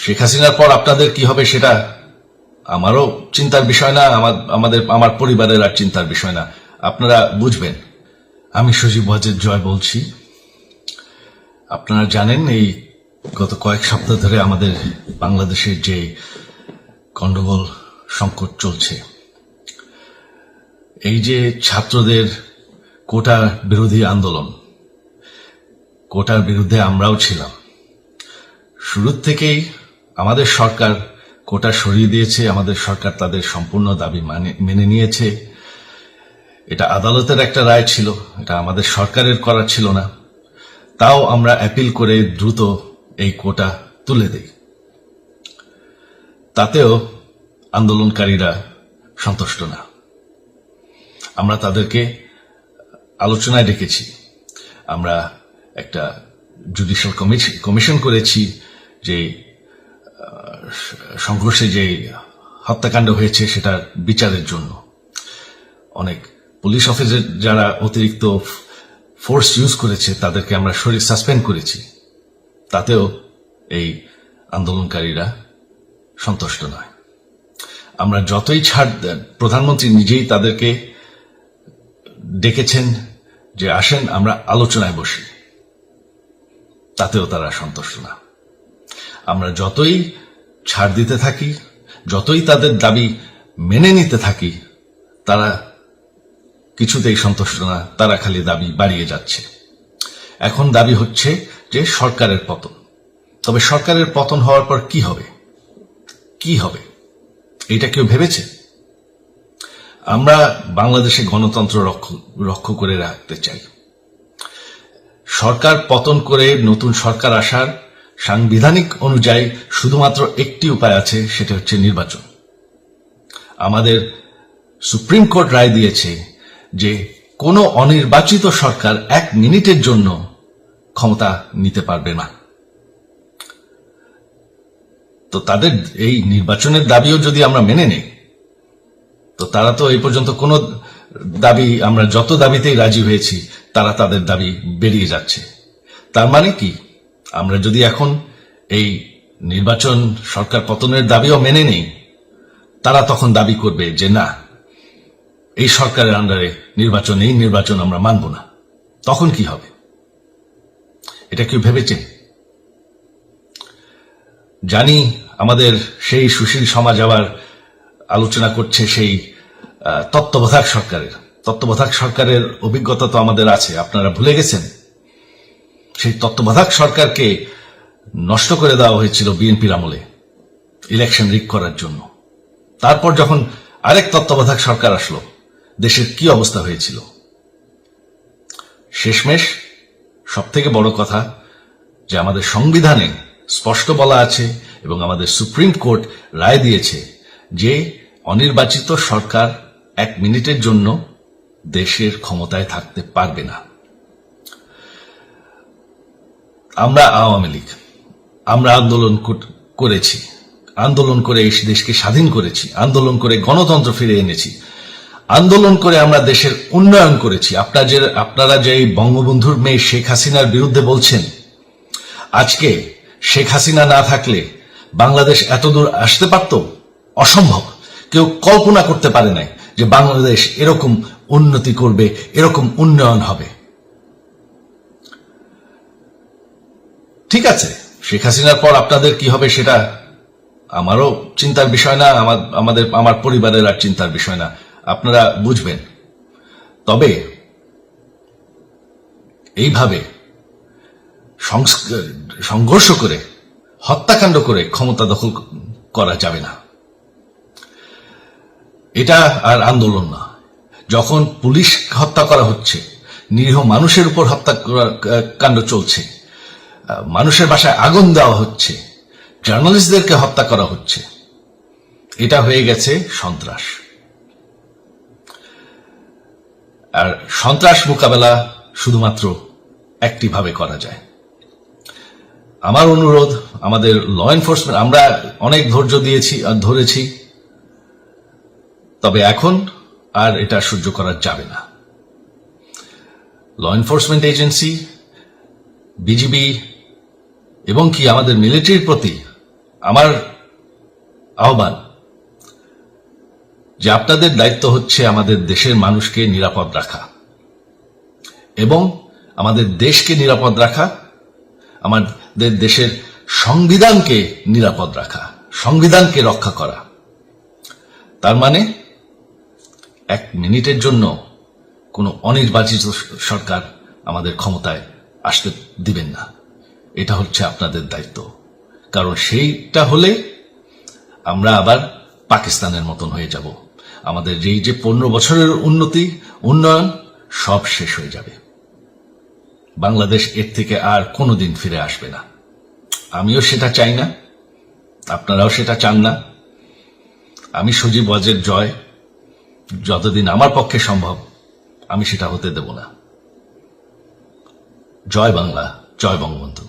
শেখ হাসিনার পর আপনাদের কি হবে সেটা আমারও চিন্তার বিষয় না, আমার পরিবারের আর চিন্তার বিষয় না, আপনারা বুঝবেন। আমি সজীব ওয়াজেদ জয় বলছি। আপনারা জানেন এই গত কয়েক সপ্তাহ ধরে আমাদের বাংলাদেশের যে গন্ডগোল সংকট চলছে, এই যে ছাত্রদের কোটা বিরোধী আন্দোলন, কোটার বিরুদ্ধে আমরাও ছিলাম। শুরুর থেকেই আমাদের সরকার কোটা সরিয়ে দিয়েছে, আমাদের সরকার তাদের সম্পূর্ণ দাবি মেনে নিয়েছে। এটা আদালতের একটা রায় ছিল, এটা আমাদের সরকারের করা ছিল না। তাও আমরা অ্যাপিল করে দ্রুত এই কোটা তুলে দেই। তাতেও আন্দোলনকারীরা সন্তুষ্ট না। আমরা তাদেরকে আলোচনায় ডেকেছি, আমরা একটা জুডিশিয়াল কমিশন করেছি যে সংঘর্ষে যে হত্যাকাণ্ড হয়েছে সেটার বিচারের জন্য। অনেক পুলিশ অফিসার যারা অতিরিক্ত ফোর্স ইউজ করেছে তাদেরকে আমরা সাসপেন্ড করেছি। তাতেও এই আন্দোলনকারীরা সন্তুষ্ট নয়। আমরা যতই ছাড় দেন, প্রধানমন্ত্রী নিজেই তাদেরকে ডেকেছেন যে আসেন আমরা আলোচনায় বসি, তাতেও তারা সন্তুষ্ট না। আমরা যতই ছাড় দিতে থাকি, যতই তাদের দাবি মেনে নিতে থাকি, তারা কিছুতেই সন্তুষ্ট না, তারা খালি দাবি বাড়িয়ে যাচ্ছে। এখন দাবি হচ্ছে যে সরকারের পতন। তবে সরকারের পতন হওয়ার পর কি হবে, কি হবে এটা কেউ ভেবেছে? আমরা বাংলাদেশে গণতন্ত্র রক্ষা করে রাখতে চাই। সরকার পতন করে নতুন সরকার আসার সাংবিধানিক অনুযায়ী শুধুমাত্র একটি উপায় আছে, সেটা হচ্ছে নির্বাচন। আমাদের সুপ্রিম কোর্ট রায় দিয়েছে যে কোনো অনির্বাচিত সরকার 1 মিনিটের জন্য ক্ষমতা নিতে পারবে না। তো তাদের এই নির্বাচনের দাবিও যদি আমরা মেনে নেই, তো তারা তো এই পর্যন্ত কোনো দাবি, আমরা যত দাবিতেই রাজি হয়েছি তারা তাদের দাবি বেরিয়ে যাচ্ছে। তার মানে কি, আমরা যদি এখন এই নির্বাচন সরকার পতনের দাবিও মেনে নেই, তারা তখন দাবি করবে যে না, এই সরকারের আন্ডারে নির্বাচন, এই নির্বাচন আমরা মানব না। তখন কি হবে এটা কেউ ভেবেছে? জানি আমাদের সেই সুশীল সমাজ আবার আলোচনা করছে সেই তত্ত্বাবধায়ক সরকারের অভিজ্ঞতা তো আমাদের আছে, আপনারা ভুলে গেছেন? সেই তত্ত্বাবধায়ক সরকারকে নষ্ট করে দেওয়া হয়েছিল বিএনপির আমলে ইলেকশন রিগ করার জন্য। তারপর যখন আরেক তত্ত্বাবধায়ক সরকার আসলো, দেশের কি অবস্থা হয়েছিল। শেষমেশ সব থেকে বড় কথা যে আমাদের সংবিধানে স্পষ্ট বলা আছে এবং আমাদের সুপ্রিম কোর্ট রায় দিয়েছে যে অনির্বাচিত সরকার 1 মিনিটের জন্য দেশের ক্ষমতায় থাকতে পারবে না। আমরা আওয়ামী লীগ, আমরা আন্দোলন করেছি, আন্দোলন করে এই দেশকে স্বাধীন করেছি, আন্দোলন করে গণতন্ত্র ফিরে এনেছি, আন্দোলন করে আমরা দেশের উন্নয়ন করেছি। আপনারা যে বঙ্গবন্ধুর মেয়ে শেখ হাসিনার বিরুদ্ধে বলছেন, আজকে শেখ হাসিনা না থাকলে বাংলাদেশ এতদূর আসতে পারত? অসম্ভব। কেউ কল্পনা করতে পারে নাই যে বাংলাদেশ এরকম উন্নতি করবে, এরকম উন্নয়ন হবে। ঠিক আছে, শেখ হাসিনার পর আপনাদের কি হবে সেটা আমারও চিন্তার বিষয় না, আমার পরিবারের আর চিন্তার বিষয় না, আপনারা বুঝবেন। তবে এইভাবে সংঘর্ষ করে, হত্যাকাণ্ড করে ক্ষমতা দখল করা যাবে না। এটা আর আন্দোলন না। যখন পুলিশ হত্যা করা হচ্ছে, নিরীহ মানুষের উপর হত্যাকাণ্ড চলছে, মানুষের বাসায় আগুন দেওয়া হচ্ছে, জার্নালিস্টদেরকে হত্যা করা হচ্ছে, এটা হয়ে গেছে সন্ত্রাস। আর সন্ত্রাস মোকাবেলা শুধুমাত্র একটি ভাবে করা যায়। আমার অনুরোধ, আমাদের ল এনফোর্সমেন্ট, আমরা অনেক ধৈর্য দিয়েছি আর ধরেছি, তবে এখন আর এটা সহ্য করা যাবে না। ল এনফোর্সমেন্ট এজেন্সি, বিজিবি এবং কি আমাদের মিলিটারির প্রতি আমার আহ্বান যে আপনাদের দায়িত্ব হচ্ছে আমাদের দেশের মানুষকে নিরাপদ রাখা এবং আমাদের দেশকে নিরাপদ রাখা, আমাদের দেশের সংবিধানকে নিরাপদ রাখা, সংবিধানকে রক্ষা করা। তার মানে এক মিনিটের জন্য কোনো অনির্বাচিত সরকার আমাদের ক্ষমতায় আসতে দিবেন না। এটা হচ্ছে আপনাদের দায়িত্ব, কারণ সেইটা হলে আমরা আবার পাকিস্তানের মতন হয়ে যাব। আমাদের যেই যে 15 বছরের উন্নয়ন সব শেষ হয়ে যাবে। বাংলাদেশ এর থেকে আর কোনোদিন ফিরে আসবে না। আমিও সেটা চাই না, আপনারাও সেটা চান না। আমি সজীব ওয়াজের জয় যতদিন আমার পক্ষে সম্ভব আমি সেটা হতে দেব না। জয় বাংলা, জয় বঙ্গবন্ধু।